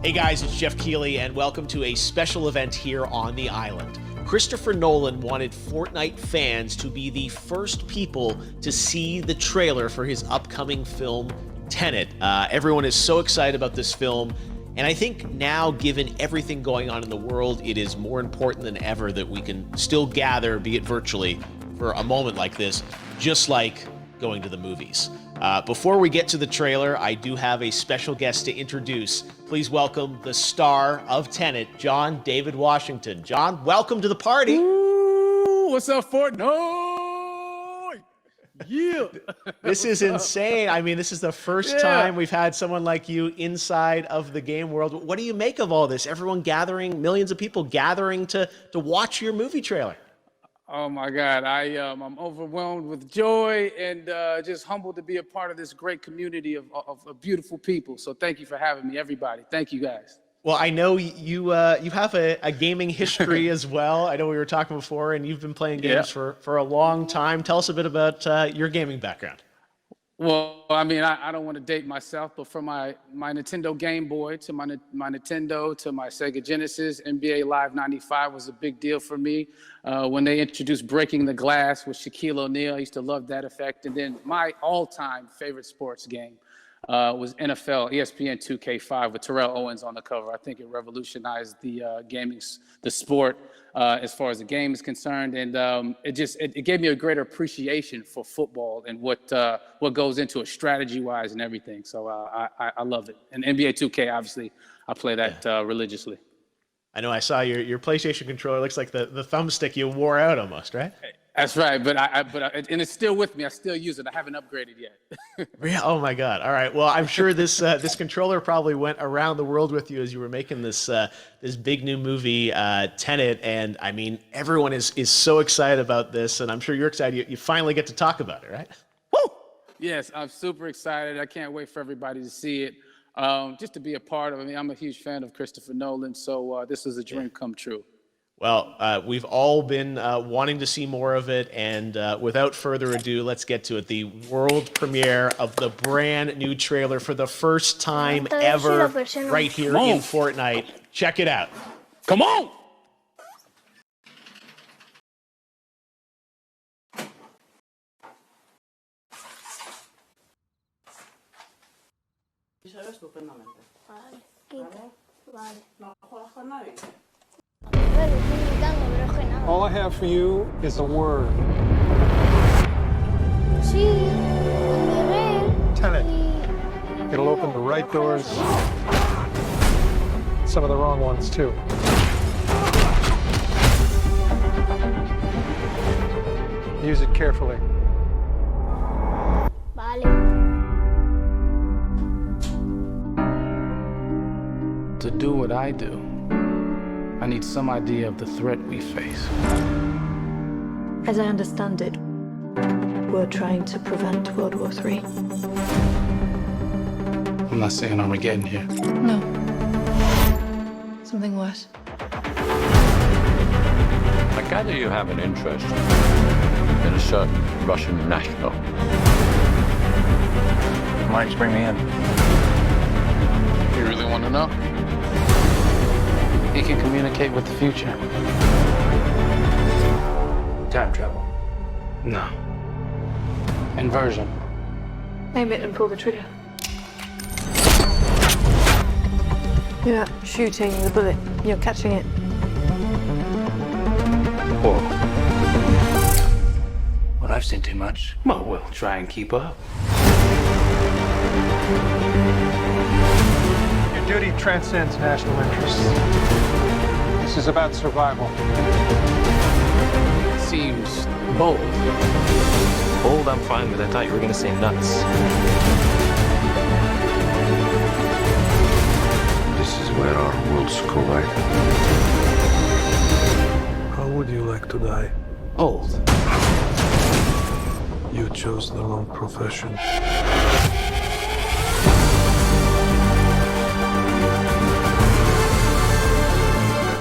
Hey guys, it's Jeff Keighley, and welcome to a special event here on the island. Christopher Nolan wanted Fortnite fans to be the first people to see the trailer for his upcoming film, Tenet. Everyone is so excited about this film, and I think now, given everything going on in the world, it is more important than ever that we can still gather, be it virtually, for a moment like this, just like going to the movies. Before we get to the trailer, I do have a special guest to introduce. Please welcome the star of Tenet, John David Washington. John, welcome to the party. Ooh, what's up, Fortnite? Yeah. This is insane. I mean, this is the first time we've had someone like you inside of the game world. What do you make of all this? Everyone gathering, millions of people gathering to watch your movie trailer. Oh my God, I'm overwhelmed with joy and just humbled to be a part of this great community of beautiful people. So thank you for having me, everybody. Thank you, guys. Well, I know you have a gaming history as well. I know we were talking before, and you've been playing games for a long time. Tell us a bit about your gaming background. Well, I mean, I don't want to date myself, but from my Nintendo Game Boy to my Nintendo to my Sega Genesis, NBA Live 95 was a big deal for me. When they introduced Breaking the Glass with Shaquille O'Neal, I used to love that effect. And then my all-time favorite sports game was NFL ESPN 2K5 with Terrell Owens on the cover. I think it revolutionized the the sport as far as the game is concerned, and it gave me a greater appreciation for football and what goes into it strategy-wise and everything. So I love it. And NBA 2K, obviously, I play that religiously. I know I saw your PlayStation controller. Looks like the thumbstick you wore out almost, right? That's right, but and it's still with me. I still use it. I haven't upgraded yet. Oh my God! All right. Well, I'm sure this controller probably went around the world with you as you were making this big new movie, Tenet. And I mean, everyone is so excited about this, and I'm sure you're excited. You finally get to talk about it, right? Woo! Yes, I'm super excited. I can't wait for everybody to see it. Just to be a part of it. I mean, I'm a huge fan of Christopher Nolan, so this is a dream come true. Well, we've all been wanting to see more of it, and without further ado, let's get to it. The world premiere of the brand new trailer for the first time ever right here in Fortnite. Check it out. Come on! All I have for you is a word. Tenet. It'll open the right doors, some of the wrong ones too. Use it carefully. To do what I do, I need some idea of the threat we face. As I understand it, we're trying to prevent World War III. I'm not saying Armageddon here. No. Something worse. I gather you have an interest in a certain Russian national. Why don't you bring me in? You really want to know? He can communicate with the future. Time travel. No. Inversion. Aim it and pull the trigger. You're not shooting the bullet, you're catching it. Whoa. Well, I've seen too much. Well, we'll try and keep up. Your duty transcends national interests. This is about survival. It seems bold. Bold, I'm fine with. I thought you were going to say nuts. This is where our worlds collide. How would you like to die? Old. You chose the wrong profession.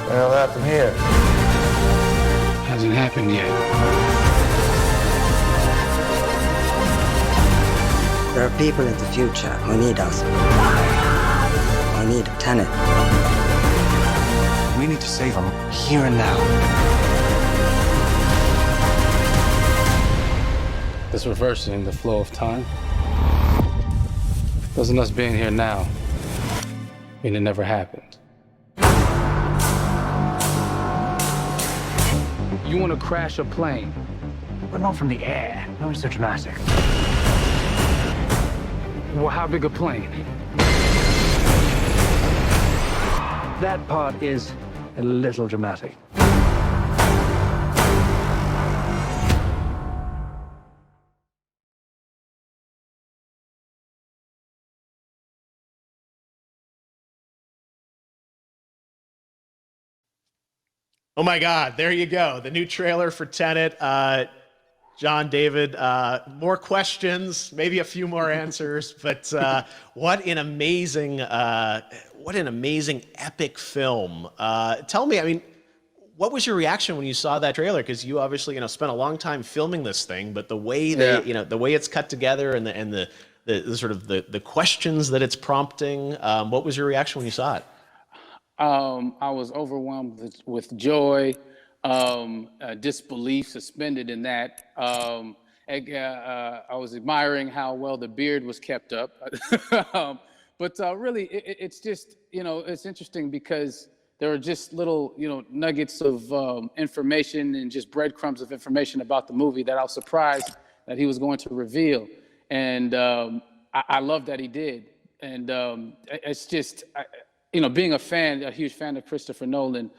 Well, happened here. Hasn't happened yet. There are people in the future who need us. Who need Tenet. We need to save him here and now. This reversing the flow of time doesn't us being here now mean it never happened. You want to crash a plane? But not from the air. No, it's so dramatic. Well, how big a plane? That part is a little dramatic. Oh my God, there you go. The new trailer for Tenet. John, David, more questions, maybe a few more answers, but what an amazing epic film. Tell me, I mean, what was your reaction when you saw that trailer? Because you obviously, spent a long time filming this thing, but the way the way it's cut together and the sort of the questions that it's prompting, what was your reaction when you saw it? I was overwhelmed with joy, disbelief, suspended in that. I was admiring how well the beard was kept up. But really, it's just, it's interesting because there are just little, nuggets of information and just breadcrumbs of information about the movie that I was surprised that he was going to reveal. And I love that he did. And it's just... being a huge fan of Christopher Nolan,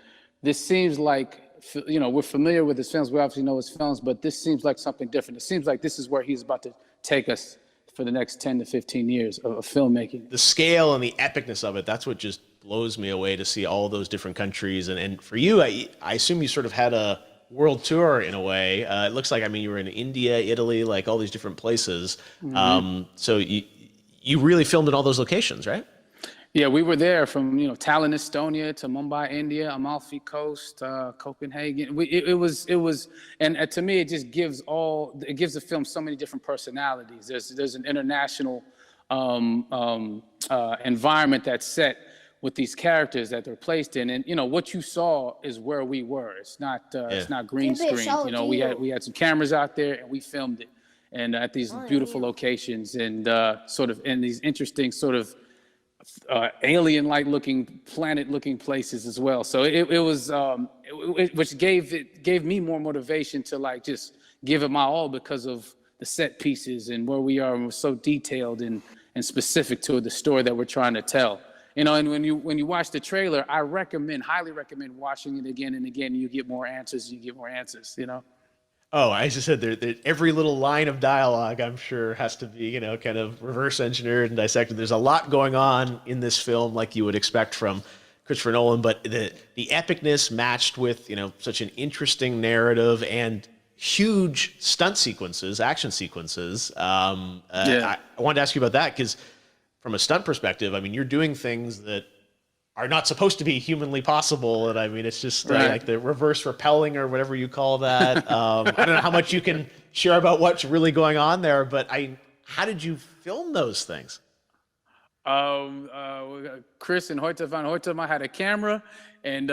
this seems like, we're familiar with his films, we obviously know his films, but this seems like something different. It seems like this is where he's about to take us for the next 10 to 15 years of filmmaking. The scale and the epicness of it, that's what just blows me away to see all those different countries. And for you, I assume you sort of had a world tour in a way. It looks like, you were in India, Italy, like all these different places. Mm-hmm. So you really filmed in all those locations, right? Yeah, we were there from Tallinn, Estonia, to Mumbai, India, Amalfi Coast, Copenhagen. It was, and to me, it just gives the film so many different personalities. There's an international environment that's set with these characters that they're placed in, and what you saw is where we were. It's not green screen. We had some cameras out there and we filmed it, and at these beautiful locations and sort of in these interesting sort of alien-like looking, planet-looking places as well. So which gave me more motivation to just give it my all because of the set pieces and where we are, and we're so detailed and specific to the story that we're trying to tell. And when you watch the trailer, I highly recommend watching it again and again. You get more answers. Oh, I just said every little line of dialogue, I'm sure, has to be, kind of reverse engineered and dissected. There's a lot going on in this film, like you would expect from Christopher Nolan, but the epicness matched with, such an interesting narrative and huge stunt sequences, action sequences. I wanted to ask you about that because from a stunt perspective, you're doing things that are not supposed to be humanly possible. And it's just like the reverse rappelling or whatever you call that. I don't know how much you can share about what's really going on there, but how did you film those things? Chris and Hoyte van Hoytema had a camera and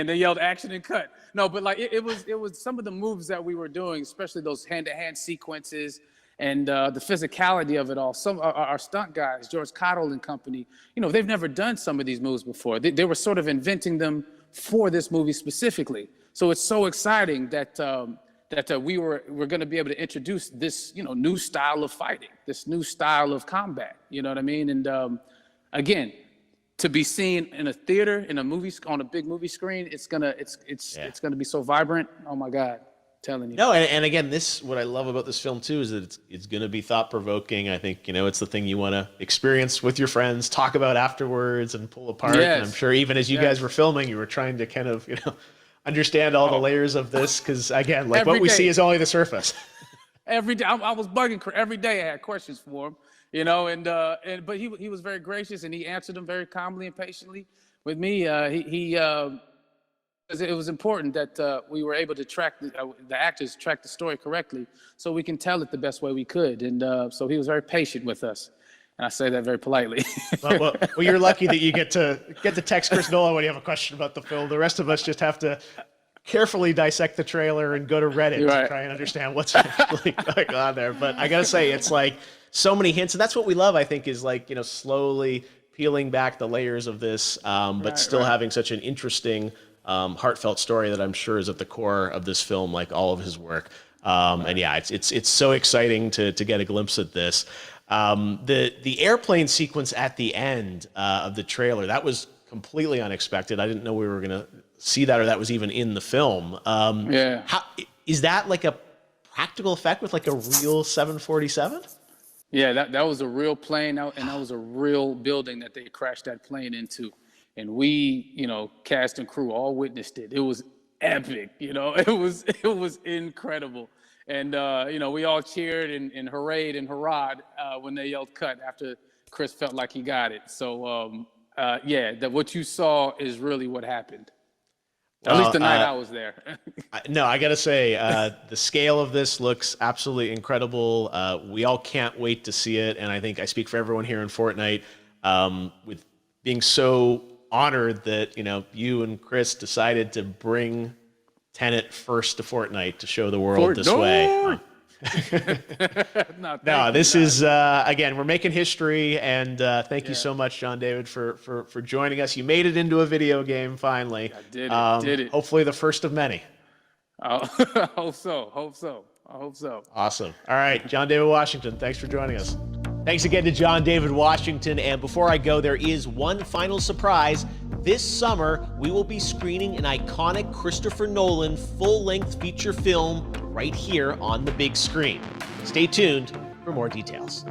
they yelled action and cut. No, but it was some of the moves that we were doing, especially those hand-to-hand sequences, and the physicality of it all. Some our stunt guys, George Cottle and company, they've never done some of these moves before. They were sort of inventing them for this movie specifically. So it's so exciting that we're going to be able to introduce this new style of fighting, this new style of combat. You know what I mean? And again, to be seen in a theater, in a movie, on a big movie screen, it's gonna be so vibrant. Oh my God. Telling you. No, and again, what I love about this film too is that it's going to be thought-provoking. I think it's the thing you want to experience with your friends, talk about afterwards, and pull apart. Yes. And I'm sure even as you guys were filming, you were trying to kind of understand all the layers of this because again, like what we see is only the surface. Every day, I was bugging every day. I had questions for him, but he was very gracious and he answered them very calmly and patiently with me. It was important that we were able to track the actors track the story correctly, so we can tell it the best way we could. And so he was very patient with us. And I say that very politely. Well, you're lucky that you get to text Chris Nolan when you have a question about the film. The rest of us just have to carefully dissect the trailer and go to Reddit to try and understand what's actually going on there. But I gotta say, it's like so many hints, and that's what we love, I think, is like, you know, slowly peeling back the layers of this, but still having such an interesting, heartfelt story that I'm sure is at the core of this film, like all of his work. And yeah, it's so exciting to get a glimpse at this. The airplane sequence at the end of the trailer, that was completely unexpected. I didn't know we were gonna see that, or that was even in the film. How is that, like a practical effect with like a real 747? Yeah, that was a real plane, and that was a real building that they crashed that plane into. And we, you know, cast and crew all witnessed it. It was epic, you know, it was incredible. And, you know, we all cheered and hurrayed and hurrahed when they yelled cut after Chris felt like he got it. So, yeah, what you saw is really what happened. At least the night I was there. No, I got to say, the scale of this looks absolutely incredible. We all can't wait to see it. And I think I speak for everyone here in Fortnite with being so honored that, you know, you and Chris decided to bring Tenet first to Fortnite to show the world this way. No, this is, again, we're making history, and thank you so much, John David, for joining us. You made it into a video game, finally. I did it. Hopefully the first of many. I hope so. Awesome. All right, John David Washington, thanks for joining us. Thanks again to John David Washington, and before I go, there is one final surprise. This summer, we will be screening an iconic Christopher Nolan full-length feature film right here on the big screen. Stay tuned for more details.